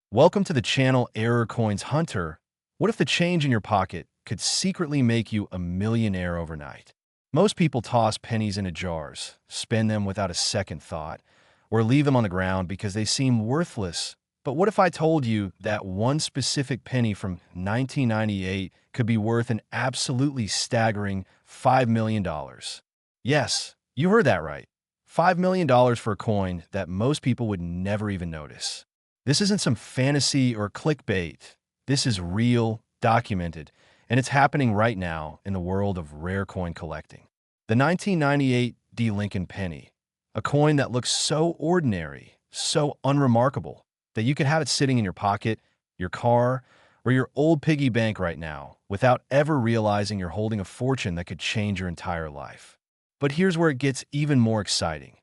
Welcome to the channel Error Coins Hunter. What if the change in your pocket could secretly make you a millionaire overnight? Most people toss pennies into jars, spend them without a second thought, or leave them on the ground because they seem worthless. But what if I told you that one specific penny from 1998 could be worth an absolutely staggering $5 million? Yes, you heard that right. $5 million for a coin that most people would never even notice. This isn't some fantasy or clickbait. This is real, documented, and it's happening right now in the world of rare coin collecting. The 1998 D. Lincoln penny, a coin that looks so ordinary, so unremarkable, that you could have it sitting in your pocket, your car, or your old piggy bank right now without ever realizing you're holding a fortune that could change your entire life. But here's where it gets even more exciting.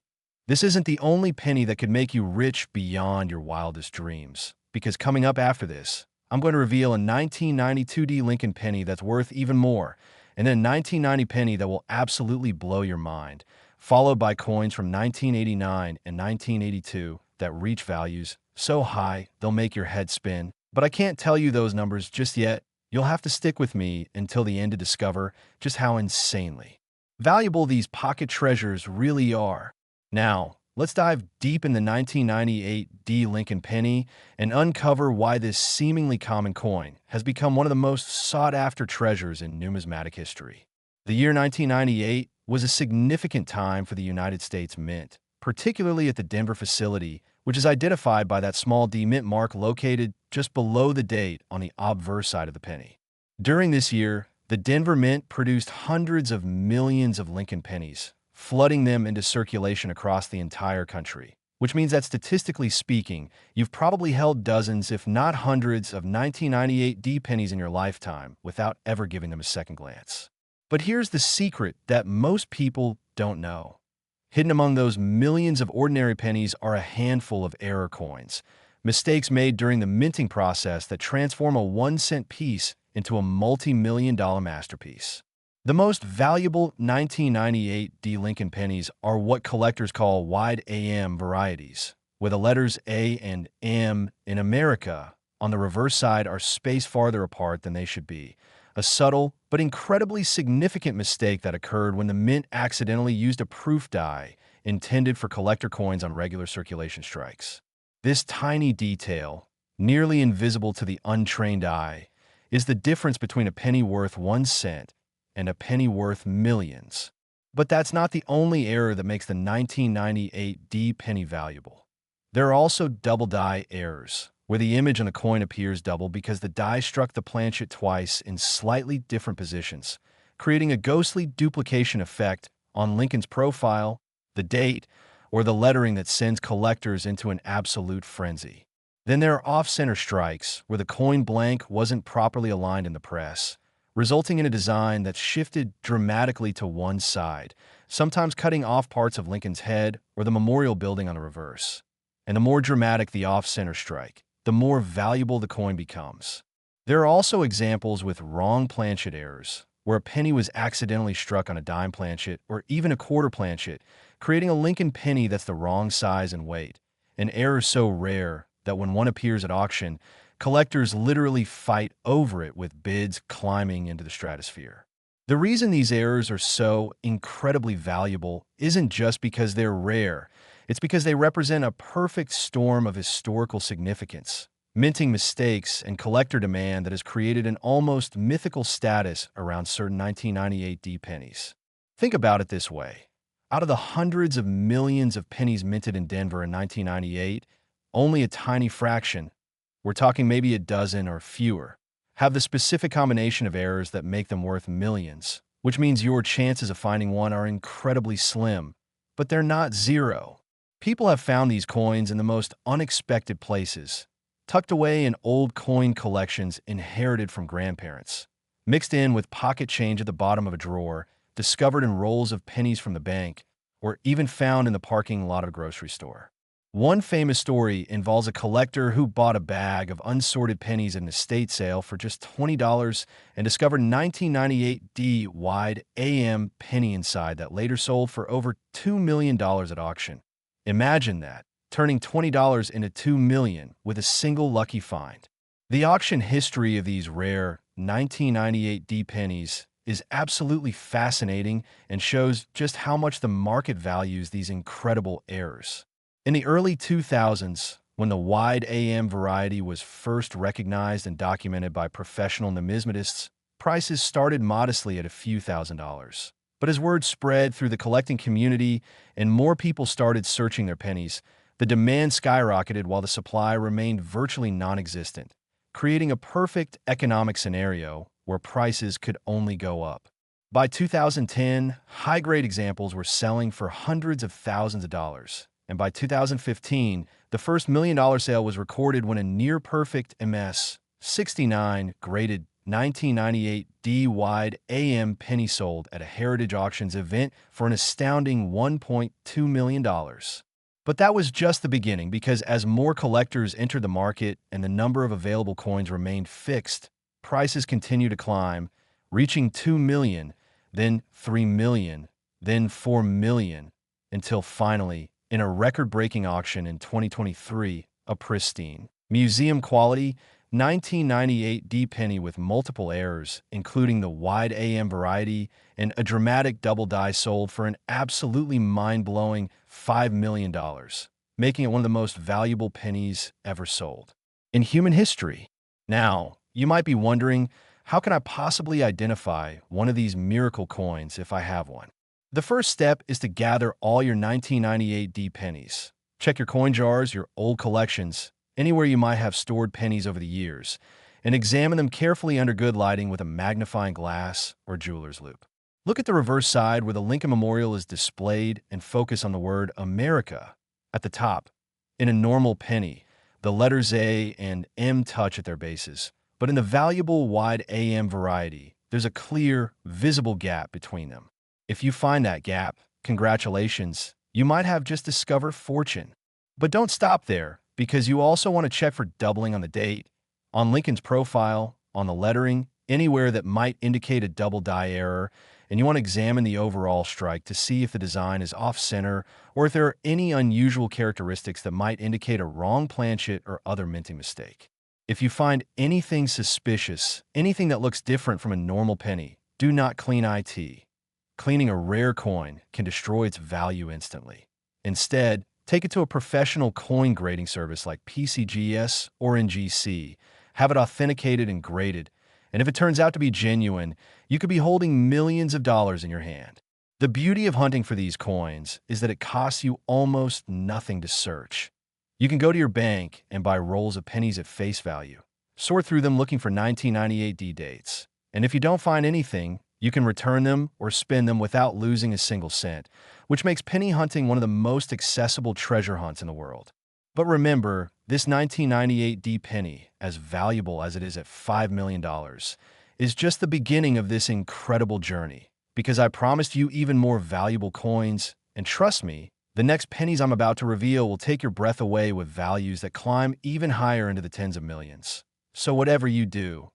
This isn't the only penny that could make you rich beyond your wildest dreams, because coming up after this, I'm going to reveal a 1992 D. Lincoln penny that's worth even more, and then a 1990 penny that will absolutely blow your mind, followed by coins from 1989 and 1982 that reach values so high they'll make your head spin. But I can't tell you those numbers just yet. You'll have to stick with me until the end to discover just how insanely valuable these pocket treasures really are. Now, let's dive deep in the 1998 D. Lincoln penny and uncover why this seemingly common coin has become one of the most sought-after treasures in numismatic history. The year 1998 was a significant time for the United States Mint, particularly at the Denver facility, which is identified by that small D mint mark located just below the date on the obverse side of the penny. During this year, the Denver Mint produced hundreds of millions of Lincoln pennies, flooding them into circulation across the entire country, which means that statistically speaking, you've probably held dozens, if not hundreds, of 1998 D pennies in your lifetime without ever giving them a second glance. But here's the secret that most people don't know. Hidden among those millions of ordinary pennies are a handful of error coins, mistakes made during the minting process that transform a 1-cent piece into a multi-million-dollar masterpiece. The most valuable 1998 D. Lincoln pennies are what collectors call wide AM varieties, where the letters A and M in America on the reverse side are spaced farther apart than they should be, a subtle but incredibly significant mistake that occurred when the mint accidentally used a proof die intended for collector coins on regular circulation strikes. This tiny detail, nearly invisible to the untrained eye, is the difference between a penny worth 1 cent and a penny worth millions. But that's not the only error that makes the 1998 D penny valuable. There are also double die errors, where the image on the coin appears double because the die struck the planchet twice in slightly different positions, creating a ghostly duplication effect on Lincoln's profile, the date, or the lettering that sends collectors into an absolute frenzy. Then there are off-center strikes, where the coin blank wasn't properly aligned in the press, resulting in a design that's shifted dramatically to one side, sometimes cutting off parts of Lincoln's head or the memorial building on the reverse. And the more dramatic the off-center strike, the more valuable the coin becomes. There are also examples with wrong planchet errors, where a penny was accidentally struck on a dime planchet or even a quarter planchet, creating a Lincoln penny that's the wrong size and weight, an error so rare that when one appears at auction, collectors literally fight over it with bids climbing into the stratosphere. The reason these errors are so incredibly valuable isn't just because they're rare. It's because they represent a perfect storm of historical significance, minting mistakes, and collector demand that has created an almost mythical status around certain 1998 D pennies. Think about it this way. Out of the hundreds of millions of pennies minted in Denver in 1998, only a tiny fraction, we're talking maybe a dozen or fewer, have the specific combination of errors that make them worth millions, which means your chances of finding one are incredibly slim, but they're not zero. People have found these coins in the most unexpected places, tucked away in old coin collections inherited from grandparents, mixed in with pocket change at the bottom of a drawer, discovered in rolls of pennies from the bank, or even found in the parking lot of a grocery store. One famous story involves a collector who bought a bag of unsorted pennies at an estate sale for just $20 and discovered a 1998 D wide AM penny inside that later sold for over $2 million at auction. Imagine that. turning $20 into $2 million with a single lucky find. The auction history of these rare 1998 D pennies is absolutely fascinating and shows just how much the market values these incredible errors. In the early 2000s, when the wide AM variety was first recognized and documented by professional numismatists, prices started modestly at a few $1,000s. But as word spread through the collecting community and more people started searching their pennies, the demand skyrocketed while the supply remained virtually non-existent, creating a perfect economic scenario where prices could only go up. By 2010, high-grade examples were selling for hundreds of thousands of dollars, and by 2015, the first $1 million sale was recorded when a near-perfect MS-69 graded 1998 D-wide AM penny sold at a Heritage Auctions event for an astounding $1.2 million. But that was just the beginning, because as more collectors entered the market and the number of available coins remained fixed, prices continued to climb, reaching $2 million, then $3 million, then $4 million, until finally, in a record-breaking auction in 2023, a pristine, museum-quality 1998 D penny with multiple errors, including the wide AM variety and a dramatic double die, sold for an absolutely mind-blowing $5 million, making it one of the most valuable pennies ever sold in human history. Now, you might be wondering, how can I possibly identify one of these miracle coins if I have one? The first step is to gather all your 1998 D pennies. Check your coin jars, your old collections, anywhere you might have stored pennies over the years, and examine them carefully under good lighting with a magnifying glass or jeweler's loupe. Look at the reverse side where the Lincoln Memorial is displayed and focus on the word America at the top. In a normal penny, the letters A and M touch at their bases, but in the valuable wide AM variety, there's a clear, visible gap between them. If you find that gap, congratulations, you might have just discovered fortune. But don't stop there, because you also want to check for doubling on the date, on Lincoln's profile, on the lettering, anywhere that might indicate a double die error, and you want to examine the overall strike to see if the design is off-center or if there are any unusual characteristics that might indicate a wrong planchet or other minting mistake. If you find anything suspicious, anything that looks different from a normal penny, do not clean IT. Cleaning a rare coin can destroy its value instantly. Instead, take it to a professional coin grading service like PCGS or NGC, have it authenticated and graded, and if it turns out to be genuine, you could be holding millions of dollars in your hand. The beauty of hunting for these coins is that it costs you almost nothing to search. You can go to your bank and buy rolls of pennies at face value, sort through them looking for 1998 D dates, and if you don't find anything, you can return them or spend them without losing a single cent, which makes penny hunting one of the most accessible treasure hunts in the world. But remember, this 1998 D penny, as valuable as it is at $5 million, is just the beginning of this incredible journey, because I promised you even more valuable coins, and trust me, the next pennies I'm about to reveal will take your breath away with values that climb even higher into the tens of millions. So whatever you do,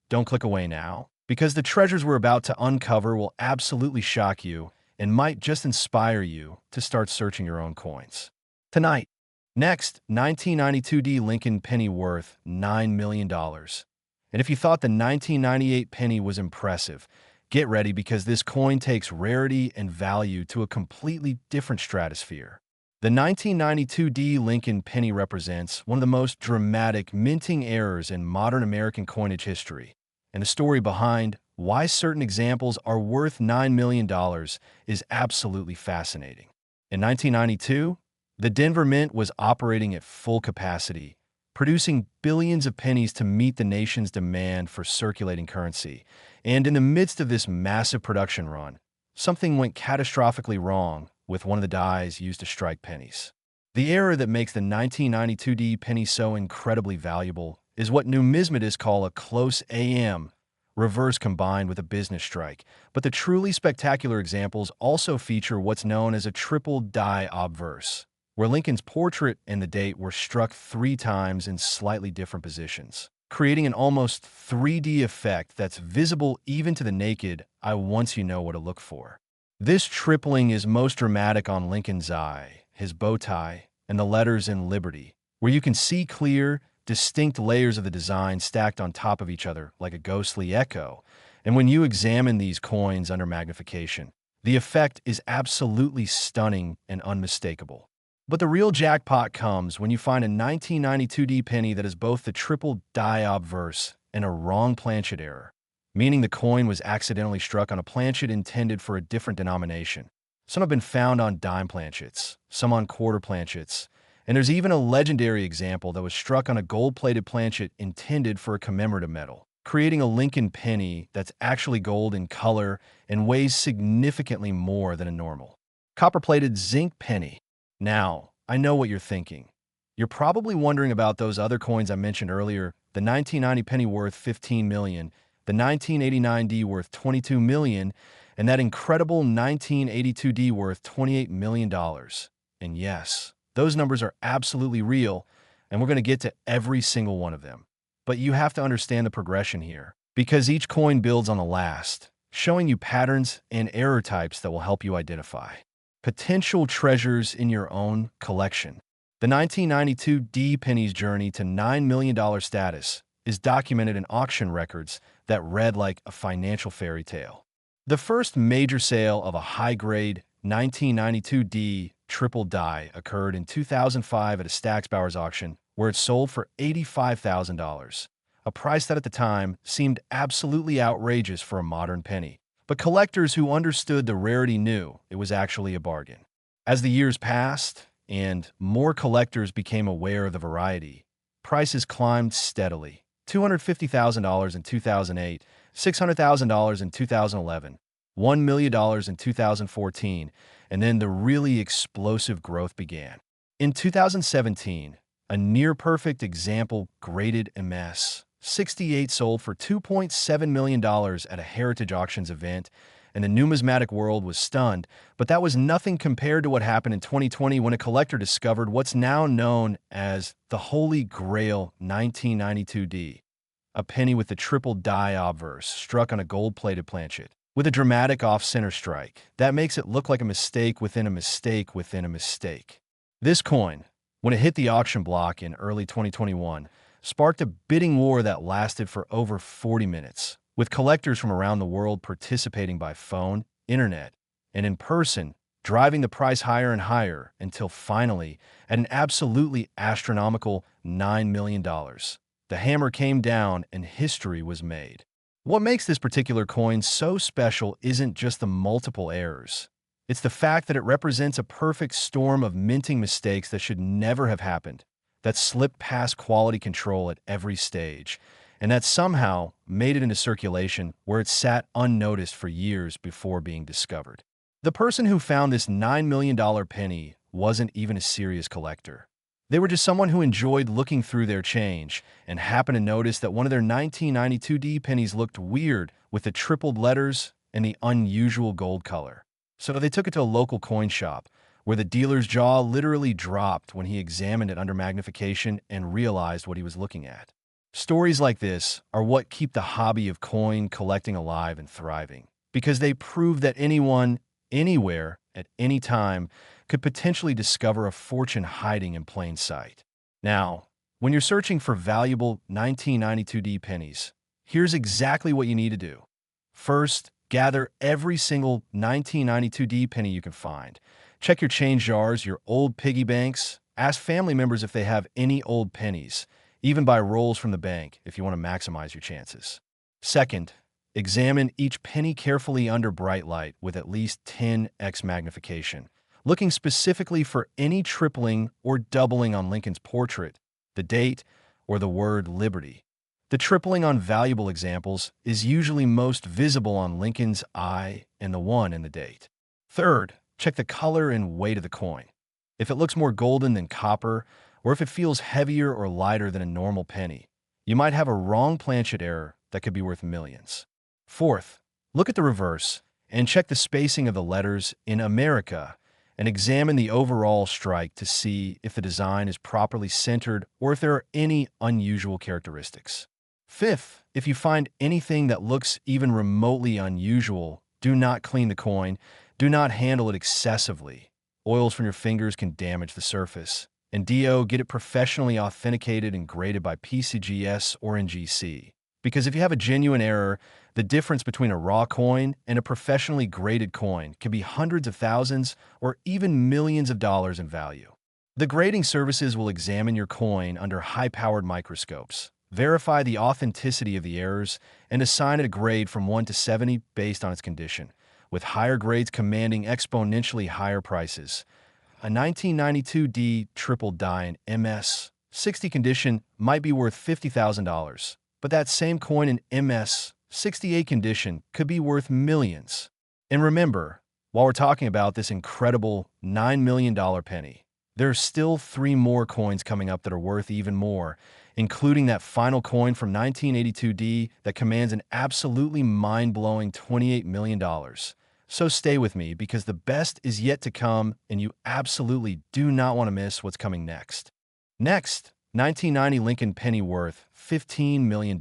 don't click away now, because the treasures we're about to uncover will absolutely shock you and might just inspire you to start searching your own coins. Tonight, next, 1992 D Lincoln penny worth $9 million. And if you thought the 1998 penny was impressive, get ready, because this coin takes rarity and value to a completely different stratosphere. The 1992 D Lincoln penny represents one of the most dramatic minting errors in modern American coinage history, and the story behind why certain examples are worth $9 million is absolutely fascinating. In 1992, the Denver Mint was operating at full capacity, producing billions of pennies to meet the nation's demand for circulating currency. And in the midst of this massive production run, something went catastrophically wrong with one of the dies used to strike pennies. The error that makes the 1992 D penny so incredibly valuable is what numismatists call a close AM, reverse combined with a business strike. But the truly spectacular examples also feature what's known as a triple die obverse, where Lincoln's portrait and the date were struck 3 times in slightly different positions, creating an almost 3D effect that's visible even to the naked eye once you know what to look for. This tripling is most dramatic on Lincoln's eye, his bow tie, and the letters in Liberty, where you can see clear, distinct layers of the design stacked on top of each other like a ghostly echo. And when you examine these coins under magnification, the effect is absolutely stunning and unmistakable. But the real jackpot comes when you find a 1992D penny that is both the triple die obverse and a wrong planchet error, meaning the coin was accidentally struck on a planchet intended for a different denomination. Some have been found on dime planchets, some on quarter planchets, and there's even a legendary example that was struck on a gold-plated planchet intended for a commemorative medal, creating a Lincoln penny that's actually gold in color and weighs significantly more than a normal copper-plated zinc penny. Now, I know what you're thinking. You're probably wondering about those other coins I mentioned earlier, the 1990 penny worth $15 million, the 1989D worth $22 million, and that incredible 1982D worth $28 million. And yes, those numbers are absolutely real, and we're going to get to every single one of them. But you have to understand the progression here, because each coin builds on the last, showing you patterns and error types that will help you identify potential treasures in your own collection. The 1992D penny's journey to $9 million status is documented in auction records that read like a financial fairy tale. The first major sale of a high-grade 1992D triple die occurred in 2005 at a Stack's Bowers auction, where it sold for $85,000, a price that at the time seemed absolutely outrageous for a modern penny. But collectors who understood the rarity knew it was actually a bargain. As the years passed and more collectors became aware of the variety, prices climbed steadily. $250,000 in 2008, $600,000 in 2011, $1 million in 2014, and then the really explosive growth began. In 2017, a near-perfect example graded MS 68 sold for $2.7 million at a Heritage Auctions event, and the numismatic world was stunned, but that was nothing compared to what happened in 2020 when a collector discovered what's now known as the Holy Grail 1992D, a penny with the triple die obverse struck on a gold-plated planchet, with a dramatic off-center strike that makes it look like a mistake within a mistake within a mistake. This coin, when it hit the auction block in early 2021, sparked a bidding war that lasted for over 40 minutes, with collectors from around the world participating by phone, internet, and in person, driving the price higher and higher until finally, at an absolutely astronomical $9 million, the hammer came down and history was made. What makes this particular coin so special isn't just the multiple errors. It's the fact that it represents a perfect storm of minting mistakes that should never have happened, that slipped past quality control at every stage, and that somehow made it into circulation where it sat unnoticed for years before being discovered. The person who found this $9 million penny wasn't even a serious collector. They were just someone who enjoyed looking through their change and happened to notice that one of their 1992D pennies looked weird with the tripled letters and the unusual gold color. So they took it to a local coin shop, where the dealer's jaw literally dropped when he examined it under magnification and realized what he was looking at. Stories like this are what keep the hobby of coin collecting alive and thriving, because they prove that anyone, anywhere, at any time, could potentially discover a fortune hiding in plain sight. Now, when you're searching for valuable 1992D pennies, here's exactly what you need to do. First, gather every single 1992D penny you can find. Check your change jars, your old piggy banks. Ask family members if they have any old pennies, even buy rolls from the bank if you want to maximize your chances. Second, examine each penny carefully under bright light with at least 10x magnification, looking specifically for any tripling or doubling on Lincoln's portrait, the date, or the word Liberty. The tripling on valuable examples is usually most visible on Lincoln's eye and the 1 in the date. Third, check the color and weight of the coin. If it looks more golden than copper, or if it feels heavier or lighter than a normal penny, you might have a wrong planchet error that could be worth millions. Fourth, look at the reverse and check the spacing of the letters in America and examine the overall strike to see if the design is properly centered or if there are any unusual characteristics. Fifth, if you find anything that looks even remotely unusual, do not clean the coin. Do not handle it excessively. Oils from your fingers can damage the surface. And DO, get it professionally authenticated and graded by PCGS or NGC. Because if you have a genuine error, the difference between a raw coin and a professionally graded coin can be hundreds of thousands or even millions of dollars in value. The grading services will examine your coin under high-powered microscopes, verify the authenticity of the errors, and assign it a grade from 1 to 70 based on its condition, with higher grades commanding exponentially higher prices. A 1992D triple die in MS-60 condition might be worth $50,000, but that same coin in MS-68 condition could be worth millions. And remember, while we're talking about this incredible $9 million penny, there are still 3 more coins coming up that are worth even more, including that final coin from 1982D that commands an absolutely mind-blowing $28 million. So stay with me because the best is yet to come and you absolutely do not want to miss what's coming next. Next, 1990 Lincoln penny worth $15 million.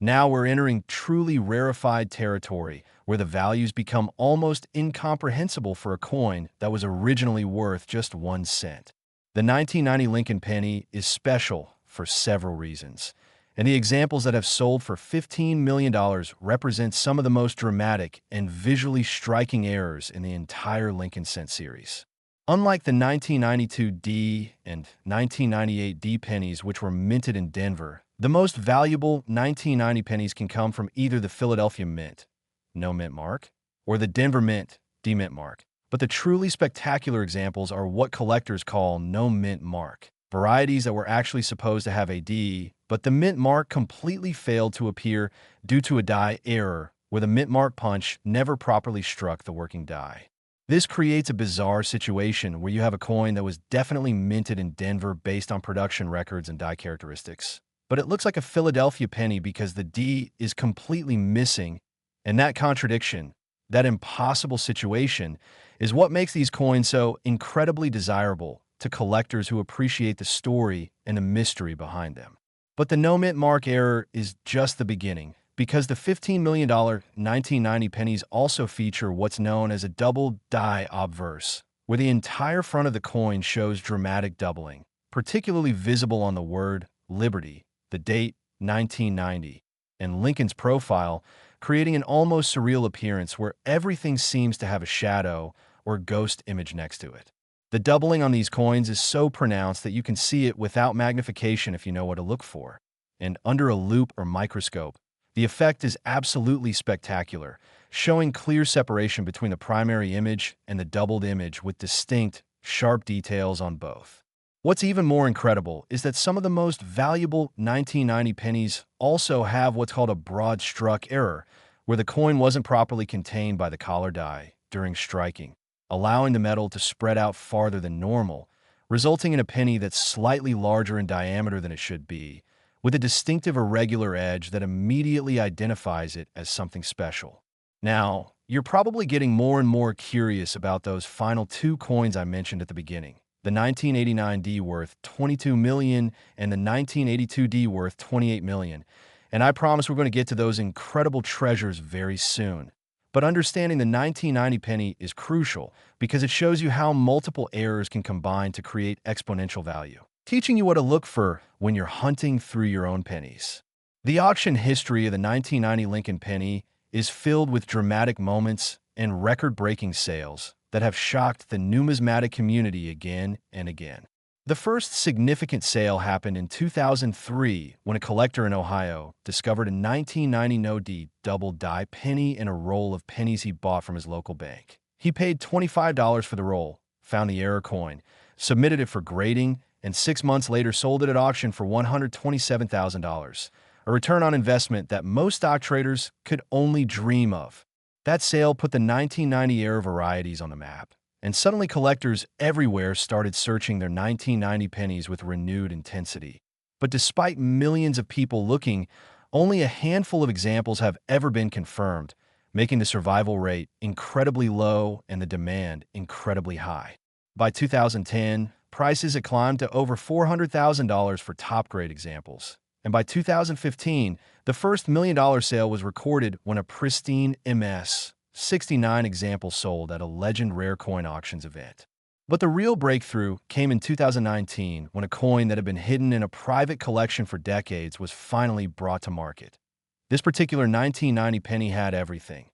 Now we're entering truly rarefied territory where the values become almost incomprehensible for a coin that was originally worth just 1 cent. The 1990 Lincoln penny is special for several reasons, and the examples that have sold for $15 million represent some of the most dramatic and visually striking errors in the entire Lincoln cent series. Unlike the 1992D and 1998D pennies, which were minted in Denver, the most valuable 1990 pennies can come from either the Philadelphia Mint, no mint mark, or the Denver Mint, D-mint mark. But the truly spectacular examples are what collectors call no mint mark, varieties that were actually supposed to have a D, but the mint mark completely failed to appear due to a die error where the mint mark punch never properly struck the working die. This creates a bizarre situation where you have a coin that was definitely minted in Denver based on production records and die characteristics, but it looks like a Philadelphia penny because the D is completely missing, and that contradiction, that impossible situation, is what makes these coins so incredibly desirable to collectors who appreciate the story and the mystery behind them. But the no mint mark error is just the beginning, because the $15 million 1990 pennies also feature what's known as a double die obverse, where the entire front of the coin shows dramatic doubling, particularly visible on the word Liberty, the date 1990, and Lincoln's profile, creating an almost surreal appearance where everything seems to have a shadow or ghost image next to it. The doubling on these coins is so pronounced that you can see it without magnification if you know what to look for. And under a loupe or microscope, the effect is absolutely spectacular, showing clear separation between the primary image and the doubled image with distinct, sharp details on both. What's even more incredible is that some of the most valuable 1990 pennies also have what's called a broad struck error, where the coin wasn't properly contained by the collar die during striking, allowing the metal to spread out farther than normal, resulting in a penny that's slightly larger in diameter than it should be, with a distinctive irregular edge that immediately identifies it as something special. Now, you're probably getting more and more curious about those final 2 coins I mentioned at the beginning, the 1989D worth $22 million and the 1982D worth $28 million, and I promise we're going to get to those incredible treasures very soon. But understanding the 1990 penny is crucial because it shows you how multiple errors can combine to create exponential value, teaching you what to look for when you're hunting through your own pennies. The auction history of the 1990 Lincoln penny is filled with dramatic moments and record-breaking sales that have shocked the numismatic community again and again. The first significant sale happened in 2003 when a collector in Ohio discovered a 1990 no-D double die penny in a roll of pennies he bought from his local bank. He paid $25 for the roll, found the error coin, submitted it for grading, and 6 months later sold it at auction for $127,000, a return on investment that most stock traders could only dream of. That sale put the 1990 error varieties on the map, and suddenly collectors everywhere started searching their 1990 pennies with renewed intensity. But despite millions of people looking, only a handful of examples have ever been confirmed, making the survival rate incredibly low and the demand incredibly high. By 2010, prices had climbed to over $400,000 for top-grade examples. And by 2015, the first $1 million sale was recorded when a pristine MS-69 example sold at a Legend Rare Coin Auctions event. But the real breakthrough came in 2019 when a coin that had been hidden in a private collection for decades was finally brought to market. This particular 1990 penny had everything: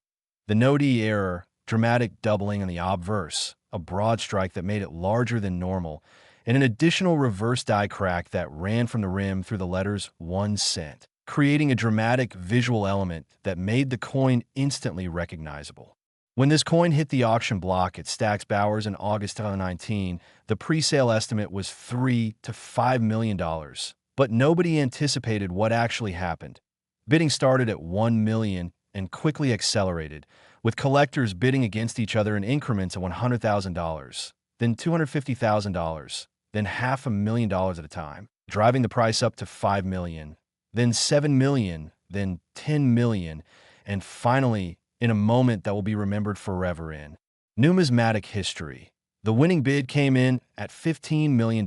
the no-D error, dramatic doubling on the obverse, a broad strike that made it larger than normal, and an additional reverse die crack that ran from the rim through the letters 1 cent, creating a dramatic visual element that made the coin instantly recognizable. When this coin hit the auction block at Stack's Bowers in August 2019, the pre-sale estimate was $3 to $5 million, but nobody anticipated what actually happened. Bidding started at $1 million and quickly accelerated, with collectors bidding against each other in increments of $100,000, then $250,000, then $500,000 at a time, driving the price up to $5 million, then $7 million, then $10 million, and finally, in a moment that will be remembered forever in numismatic history, the winning bid came in at $15 million,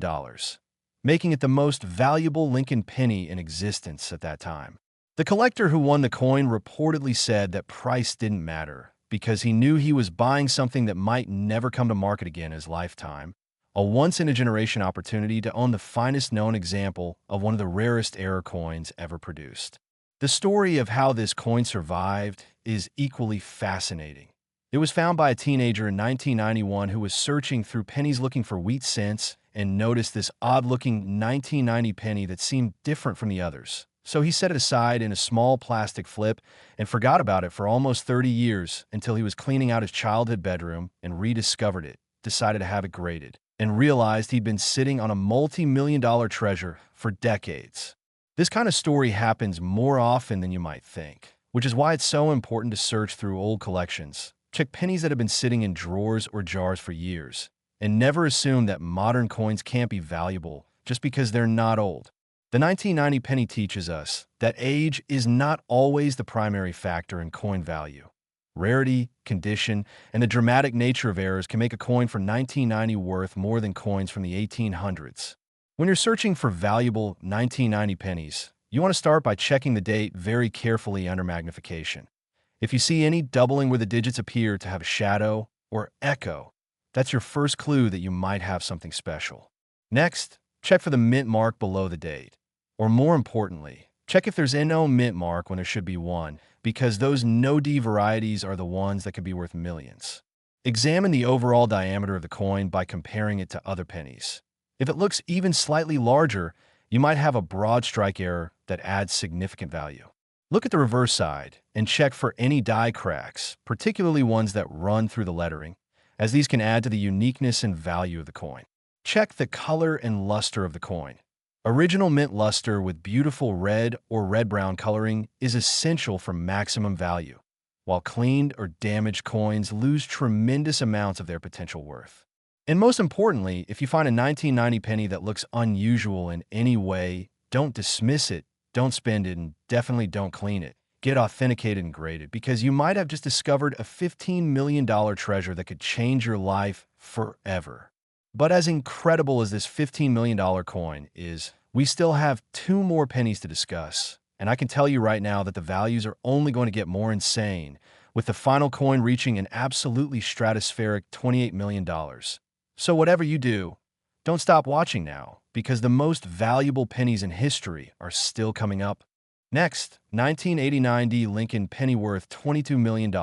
making it the most valuable Lincoln penny in existence at that time. The collector who won the coin reportedly said that price didn't matter because he knew he was buying something that might never come to market again in his lifetime, a once-in-a-generation opportunity to own the finest known example of one of the rarest error coins ever produced. The story of how this coin survived is equally fascinating. It was found by a teenager in 1991 who was searching through pennies looking for wheat cents and noticed this odd-looking 1990 penny that seemed different from the others. So he set it aside in a small plastic flip and forgot about it for almost 30 years until he was cleaning out his childhood bedroom and rediscovered it, decided to have it graded, and realized he'd been sitting on a multi-million-dollar treasure for decades. This kind of story happens more often than you might think, which is why it's so important to search through old collections, check pennies that have been sitting in drawers or jars for years, and never assume that modern coins can't be valuable just because they're not old. The 1990 penny teaches us that age is not always the primary factor in coin value. Rarity, condition, and the dramatic nature of errors can make a coin from 1990 worth more than coins from the 1800s. When you're searching for valuable 1990 pennies, you want to start by checking the date very carefully under magnification. If you see any doubling where the digits appear to have a shadow or echo, that's your first clue that you might have something special. Next, check for the mint mark below the date. Or more importantly, check if there's no mint mark when there should be one, because those no-D varieties are the ones that could be worth millions. Examine the overall diameter of the coin by comparing it to other pennies. If it looks even slightly larger, you might have a broad strike error that adds significant value. Look at the reverse side and check for any die cracks, particularly ones that run through the lettering, as these can add to the uniqueness and value of the coin. Check the color and luster of the coin. Original mint luster with beautiful red or red-brown coloring is essential for maximum value, while cleaned or damaged coins lose tremendous amounts of their potential worth. And most importantly, if you find a 1990 penny that looks unusual in any way, don't dismiss it, don't spend it, and definitely don't clean it. Get authenticated and graded, because you might have just discovered a $15 million treasure that could change your life forever. But as incredible as this $15 million coin is, we still have 2 more pennies to discuss. And I can tell you right now that the values are only going to get more insane, with the final coin reaching an absolutely stratospheric $28 million. So whatever you do, don't stop watching now, because the most valuable pennies in history are still coming up. Next, 1989 D Lincoln penny worth $22 million.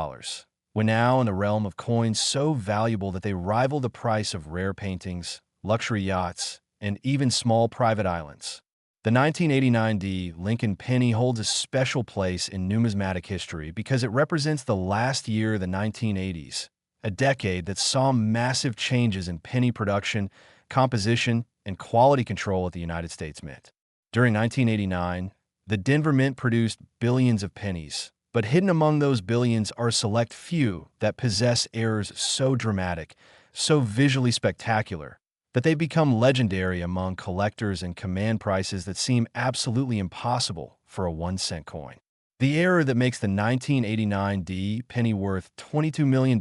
We're now in the realm of coins so valuable that they rival the price of rare paintings, luxury yachts, and even small private islands. The 1989 D Lincoln penny holds a special place in numismatic history because it represents the last year of the 1980s, a decade that saw massive changes in penny production, composition, and quality control at the United States Mint. During 1989, the Denver Mint produced billions of pennies, but hidden among those billions are a select few that possess errors so dramatic, so visually spectacular, that they become legendary among collectors and command prices that seem absolutely impossible for a 1-cent coin. The error that makes the 1989 D penny worth $22 million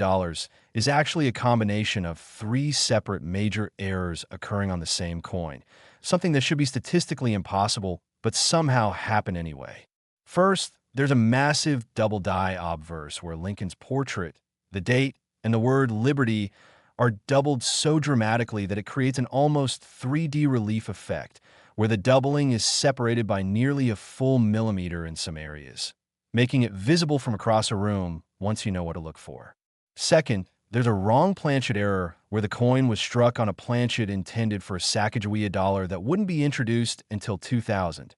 is actually a combination of 3 separate major errors occurring on the same coin, something that should be statistically impossible but somehow happen anyway. First, there's a massive double die obverse where Lincoln's portrait, the date, and the word liberty are doubled so dramatically that it creates an almost 3D relief effect, where the doubling is separated by nearly a full millimeter in some areas, making it visible from across a room once you know what to look for. Second, there's a wrong planchet error where the coin was struck on a planchet intended for a Sacagawea dollar that wouldn't be introduced until 2000.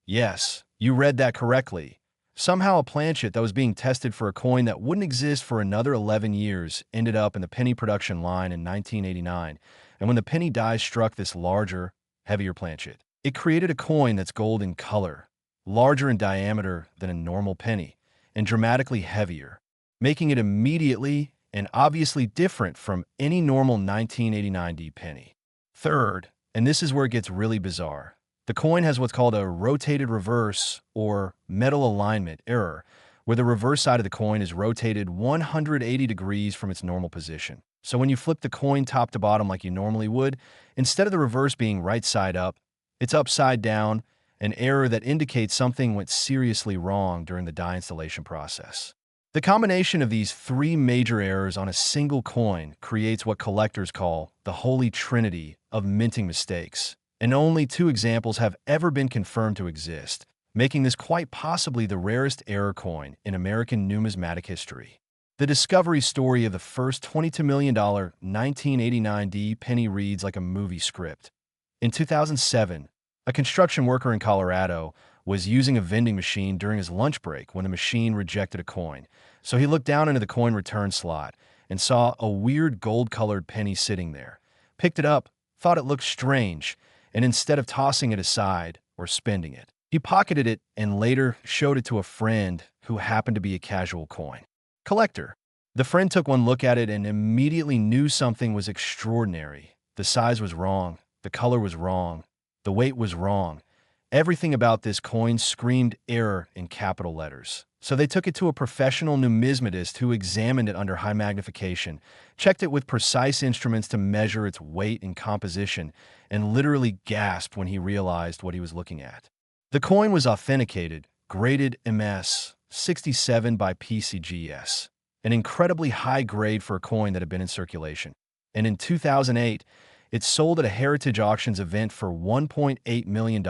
Yes, you read that correctly. Somehow a planchet that was being tested for a coin that wouldn't exist for another 11 years ended up in the penny production line in 1989, and when the penny die struck this larger, heavier planchet, it created a coin that's gold in color, larger in diameter than a normal penny, and dramatically heavier, making it immediately and obviously different from any normal 1989D penny. Third, and this is where it gets really bizarre, the coin has what's called a rotated reverse or metal alignment error, where the reverse side of the coin is rotated 180 degrees from its normal position. So when you flip the coin top to bottom like you normally would, instead of the reverse being right side up, it's upside down, an error that indicates something went seriously wrong during the die installation process. The combination of these three major errors on a single coin creates what collectors call the holy trinity of minting mistakes, and only two examples have ever been confirmed to exist, making this quite possibly the rarest error coin in American numismatic history. The discovery story of the first $22 million 1989D penny reads like a movie script. In 2007, a construction worker in Colorado was using a vending machine during his lunch break when the machine rejected a coin. So he looked down into the coin return slot and saw a weird gold-colored penny sitting there, picked it up, thought it looked strange, and instead of tossing it aside or spending it, he pocketed it and later showed it to a friend who happened to be a casual coin collector. The friend took one look at it and immediately knew something was extraordinary. The size was wrong, the color was wrong, the weight was wrong. Everything about this coin screamed error in capital letters. So they took it to a professional numismatist who examined it under high magnification, checked it with precise instruments to measure its weight and composition, and literally gasped when he realized what he was looking at. The coin was authenticated, graded MS 67 by PCGS, an incredibly high grade for a coin that had been in circulation. And in 2008, it sold at a Heritage Auctions event for $1.8 million,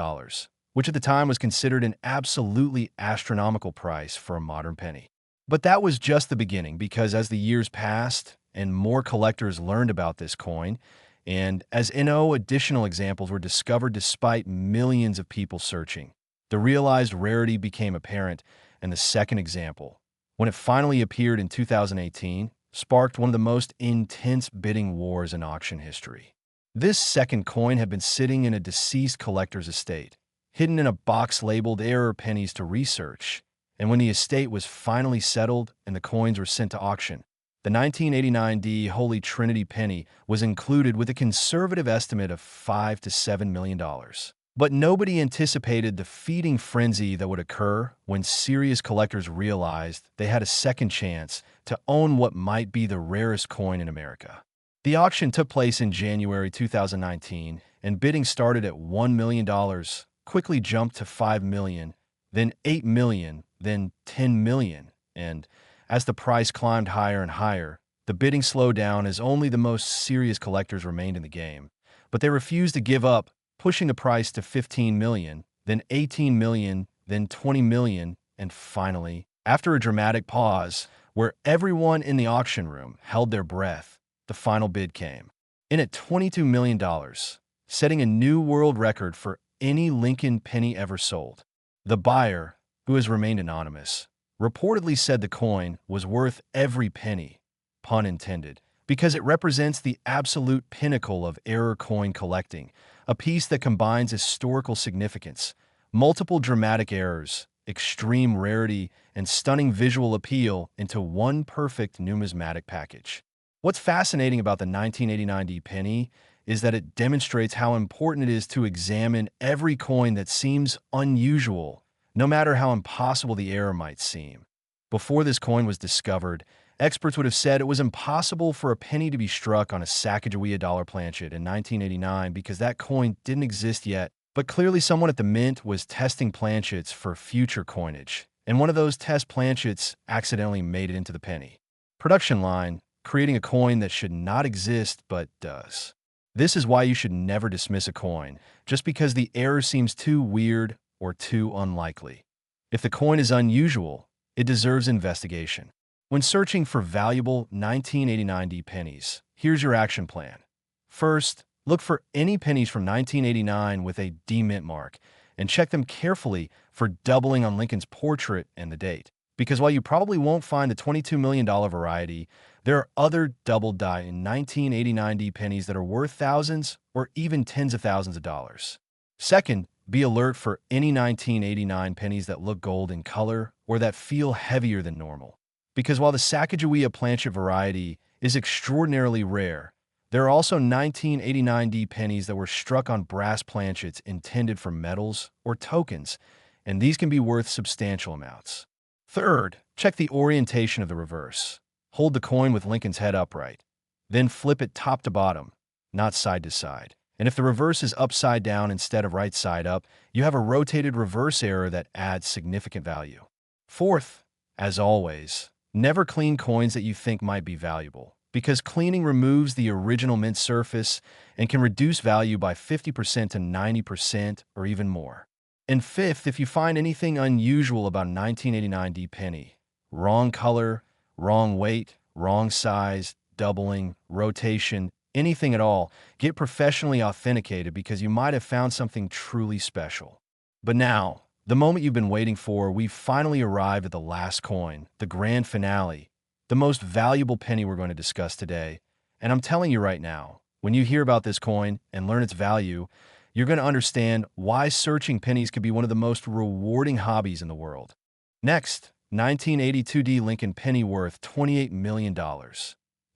which at the time was considered an absolutely astronomical price for a modern penny. But that was just the beginning, because as the years passed and more collectors learned about this coin, and as additional examples were discovered despite millions of people searching, the realized rarity became apparent, and the second example, when it finally appeared in 2018, sparked one of the most intense bidding wars in auction history. This second coin had been sitting in a deceased collector's estate, hidden in a box labeled error pennies to research, and when the estate was finally settled and the coins were sent to auction, the 1989D Holy Trinity penny was included with a conservative estimate of $5 to $7 million. But nobody anticipated the feeding frenzy that would occur when serious collectors realized they had a second chance to own what might be the rarest coin in America. The auction took place in January 2019, and bidding started at $1 million, quickly jumped to $5 million, then $8 million, then $10 million, and as the price climbed higher and higher, the bidding slowed down as only the most serious collectors remained in the game. But they refused to give up, pushing the price to $15 million, then $18 million, then $20 million, and finally, after a dramatic pause, where everyone in the auction room held their breath, the final bid came. In at $22 million, setting a new world record for any Lincoln penny ever sold. The buyer, who has remained anonymous, reportedly said the coin was worth every penny, pun intended, because it represents the absolute pinnacle of error coin collecting, a piece that combines historical significance, multiple dramatic errors, extreme rarity, and stunning visual appeal into one perfect numismatic package. What's fascinating about the 1989D penny is that it demonstrates how important it is to examine every coin that seems unusual, no matter how impossible the error might seem. Before this coin was discovered, experts would have said it was impossible for a penny to be struck on a Sacagawea dollar planchet in 1989 because that coin didn't exist yet. But clearly someone at the mint was testing planchets for future coinage, and one of those test planchets accidentally made it into the penny production line, creating a coin that should not exist but does. This is why you should never dismiss a coin, just because the error seems too weird or too unlikely. If the coin is unusual, it deserves investigation. When searching for valuable 1989D pennies, here's your action plan. First, look for any pennies from 1989 with a D-mint mark, and check them carefully for doubling on Lincoln's portrait and the date. Because while you probably won't find the $22 million variety, there are other double die in 1989D pennies that are worth thousands or even tens of thousands of dollars. Second, be alert for any 1989 pennies that look gold in color or that feel heavier than normal. Because while the Sacagawea planchet variety is extraordinarily rare, there are also 1989D pennies that were struck on brass planchets intended for metals or tokens, and these can be worth substantial amounts. Third, check the orientation of the reverse. Hold the coin with Lincoln's head upright. Then flip it top to bottom, not side to side. And if the reverse is upside down instead of right side up, you have a rotated reverse error that adds significant value. Fourth, as always, never clean coins that you think might be valuable, because cleaning removes the original mint surface and can reduce value by 50% to 90% or even more. And fifth, if you find anything unusual about a 1989D penny, wrong color, wrong weight, wrong size, doubling, rotation, anything at all, get professionally authenticated because you might have found something truly special. But now, the moment you've been waiting for, we've finally arrived at the last coin, the grand finale, the most valuable penny we're going to discuss today. And I'm telling you right now, when you hear about this coin and learn its value, you're going to understand why searching pennies could be one of the most rewarding hobbies in the world. Next, 1982D Lincoln penny worth $28 million.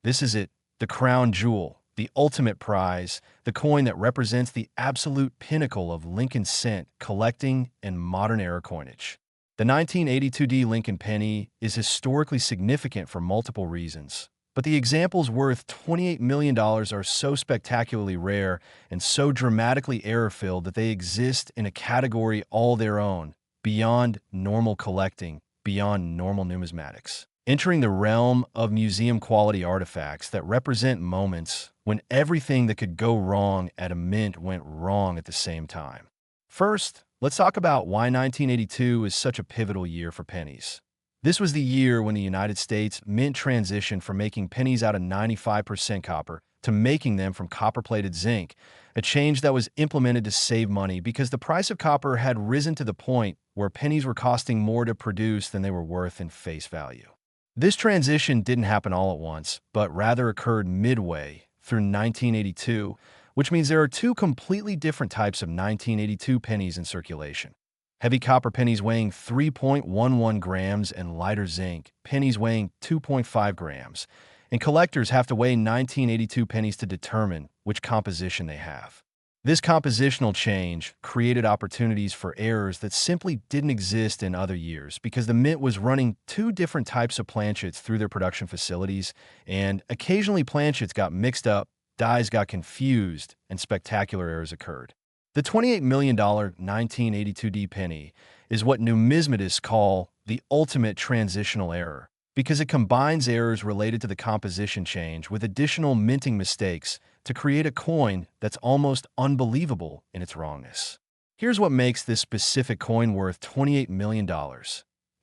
This is it, the crown jewel, the ultimate prize, the coin that represents the absolute pinnacle of Lincoln cent collecting and modern-era coinage. The 1982D Lincoln penny is historically significant for multiple reasons, but the examples worth $28 million are so spectacularly rare and so dramatically error-filled that they exist in a category all their own, beyond normal collecting, beyond normal numismatics, entering the realm of museum-quality artifacts that represent moments when everything that could go wrong at a mint went wrong at the same time. First, let's talk about why 1982 is such a pivotal year for pennies. This was the year when the United States Mint transitioned from making pennies out of 95% copper to making them from copper-plated zinc, a change that was implemented to save money because the price of copper had risen to the point where pennies were costing more to produce than they were worth in face value. This transition didn't happen all at once, but rather occurred midway through 1982, which means there are two completely different types of 1982 pennies in circulation. Heavy copper pennies weighing 3.11 grams and lighter zinc pennies weighing 2.5 grams, and collectors have to weigh 1982 pennies to determine which composition they have. This compositional change created opportunities for errors that simply didn't exist in other years because the mint was running two different types of planchets through their production facilities, and occasionally planchets got mixed up, dies got confused, and spectacular errors occurred. The $28 million 1982D penny is what numismatists call the ultimate transitional error because it combines errors related to the composition change with additional minting mistakes to create a coin that's almost unbelievable in its wrongness. Here's what makes this specific coin worth $28 million.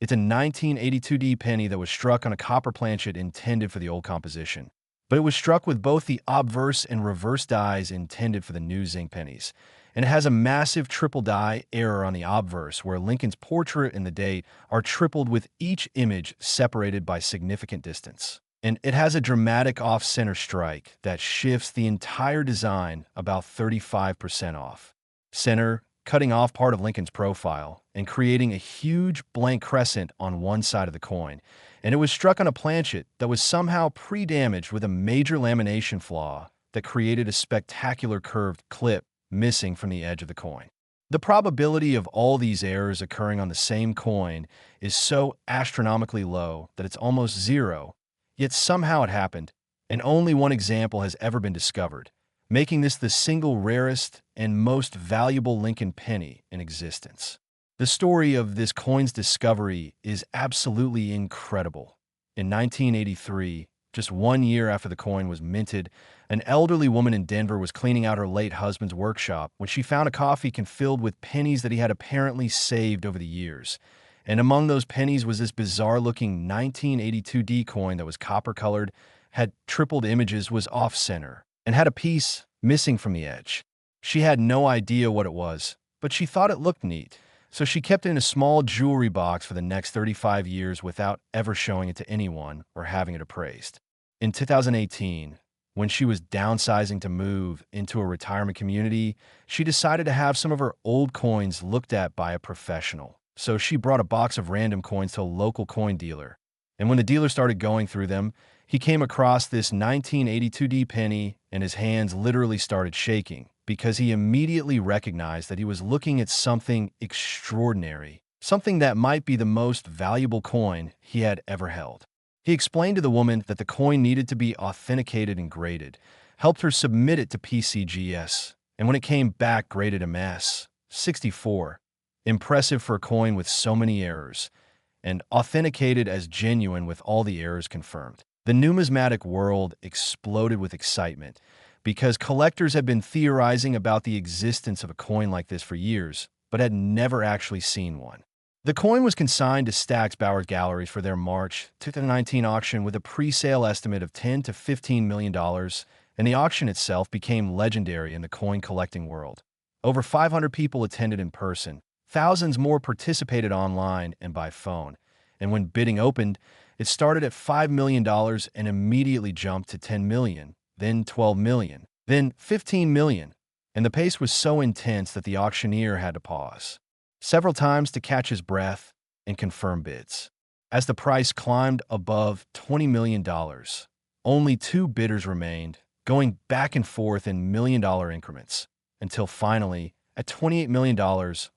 It's a 1982D penny that was struck on a copper planchet intended for the old composition, but it was struck with both the obverse and reverse dies intended for the new zinc pennies. And it has a massive triple die error on the obverse where Lincoln's portrait and the date are tripled with each image separated by significant distance. And it has a dramatic off-center strike that shifts the entire design about 35% off center, cutting off part of Lincoln's profile and creating a huge blank crescent on one side of the coin. And it was struck on a planchet that was somehow pre-damaged with a major lamination flaw that created a spectacular curved clip missing from the edge of the coin. The probability of all these errors occurring on the same coin is so astronomically low that it's almost zero, yet somehow it happened, and only one example has ever been discovered, making this the single rarest and most valuable Lincoln penny in existence. The story of this coin's discovery is absolutely incredible. In 1983, Just 1 year after the coin was minted, an elderly woman in Denver was cleaning out her late husband's workshop when she found a coffee can filled with pennies that he had apparently saved over the years. And among those pennies was this bizarre-looking 1982 D coin that was copper-colored, had tripled images, was off-center, and had a piece missing from the edge. She had no idea what it was, but she thought it looked neat, so she kept it in a small jewelry box for the next 35 years without ever showing it to anyone or having it appraised. In 2018, when she was downsizing to move into a retirement community, she decided to have some of her old coins looked at by a professional. So she brought a box of random coins to a local coin dealer. And when the dealer started going through them, he came across this 1982 D penny and his hands literally started shaking because he immediately recognized that he was looking at something extraordinary, something that might be the most valuable coin he had ever held. He explained to the woman that the coin needed to be authenticated and graded, helped her submit it to PCGS, and when it came back graded MS 64, impressive for a coin with so many errors, and authenticated as genuine with all the errors confirmed. The numismatic world exploded with excitement because collectors had been theorizing about the existence of a coin like this for years, but had never actually seen one. The coin was consigned to Stack's Bauer Galleries for their March 2019 auction with a pre-sale estimate of $10 to $15 million, and the auction itself became legendary in the coin collecting world. Over 500 people attended in person, thousands more participated online and by phone, and when bidding opened, it started at $5 million and immediately jumped to $10 million, then $12 million, then $15 million, and the pace was so intense that the auctioneer had to pause several times to catch his breath and confirm bids. As the price climbed above $20 million, only two bidders remained, going back and forth in million-dollar increments, until finally, at $28 million,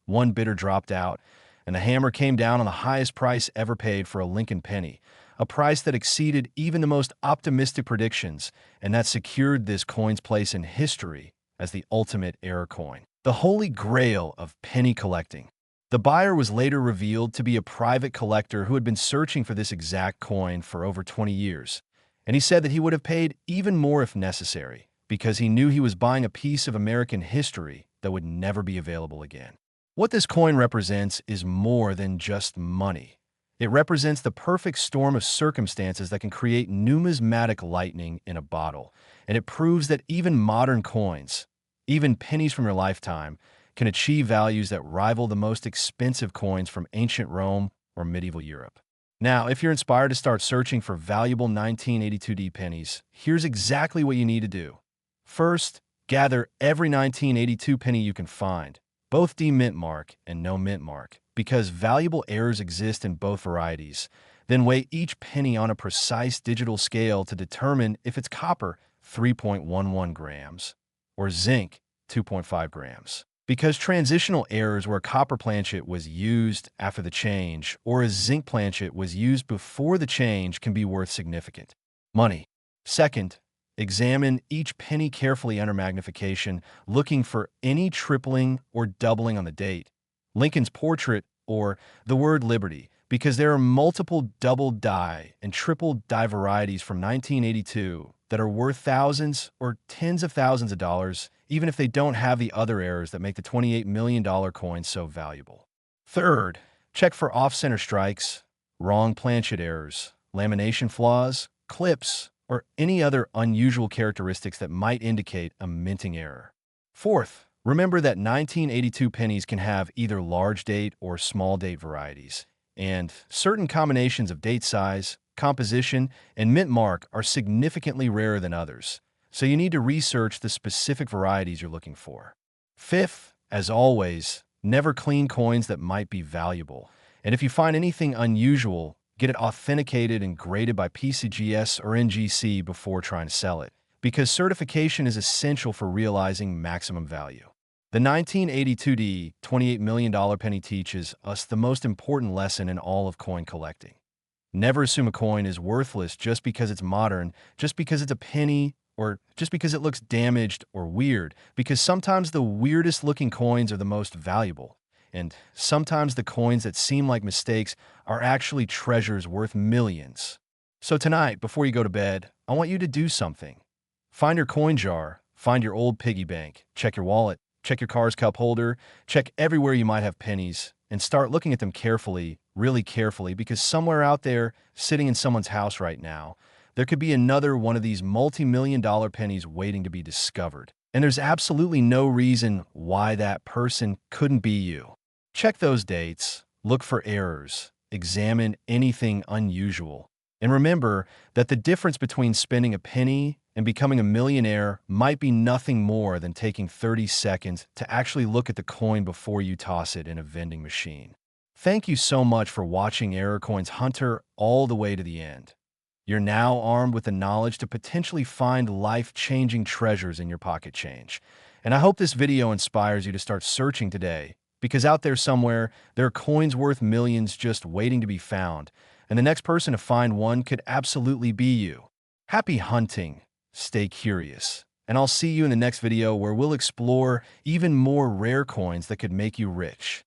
one bidder dropped out, and the hammer came down on the highest price ever paid for a Lincoln penny, a price that exceeded even the most optimistic predictions, and that secured this coin's place in history as the ultimate error coin, the holy grail of penny collecting. The buyer was later revealed to be a private collector who had been searching for this exact coin for over 20 years, and he said that he would have paid even more if necessary, because he knew he was buying a piece of American history that would never be available again. What this coin represents is more than just money. It represents the perfect storm of circumstances that can create numismatic lightning in a bottle, and it proves that even modern coins, even pennies from your lifetime, can achieve values that rival the most expensive coins from ancient Rome or medieval Europe. Now, if you're inspired to start searching for valuable 1982 D pennies, here's exactly what you need to do. First, gather every 1982 penny you can find, both D mint mark and no mint mark, because valuable errors exist in both varieties. Then weigh each penny on a precise digital scale to determine if it's copper 3.11 grams or zinc 2.5 grams. Because transitional errors where a copper planchet was used after the change or a zinc planchet was used before the change can be worth significant money. Second, examine each penny carefully under magnification, looking for any tripling or doubling on the date, Lincoln's portrait, or the word liberty, because there are multiple double die and triple die varieties from 1982 that are worth thousands or tens of thousands of dollars, even if they don't have the other errors that make the $28 million coin so valuable. Third, check for off-center strikes, wrong planchet errors, lamination flaws, clips, or any other unusual characteristics that might indicate a minting error. Fourth, remember that 1982 pennies can have either large date or small date varieties, and certain combinations of date size, composition, and mint mark are significantly rarer than others, so you need to research the specific varieties you're looking for. Fifth, as always, never clean coins that might be valuable, and if you find anything unusual, get it authenticated and graded by PCGS or NGC before trying to sell it, because certification is essential for realizing maximum value. The 1982D $28 million penny teaches us the most important lesson in all of coin collecting. Never assume a coin is worthless just because it's modern, just because it's a penny, or just because it looks damaged or weird, because sometimes the weirdest looking coins are the most valuable, and sometimes the coins that seem like mistakes are actually treasures worth millions. So tonight, before you go to bed, I want you to do something. Find your coin jar, find your old piggy bank, check your wallet, check your car's cup holder, check everywhere you might have pennies, and start looking at them carefully, really carefully, because somewhere out there, sitting in someone's house right now, there could be another one of these multi-million-dollar pennies waiting to be discovered. And there's absolutely no reason why that person couldn't be you. Check those dates, look for errors, examine anything unusual. And remember that the difference between spending a penny and becoming a millionaire might be nothing more than taking 30 seconds to actually look at the coin before you toss it in a vending machine. Thank you so much for watching Error Coins Hunter all the way to the end. You're now armed with the knowledge to potentially find life-changing treasures in your pocket change. And I hope this video inspires you to start searching today, because out there somewhere, there are coins worth millions just waiting to be found, and the next person to find one could absolutely be you. Happy hunting, stay curious, and I'll see you in the next video where we'll explore even more rare coins that could make you rich.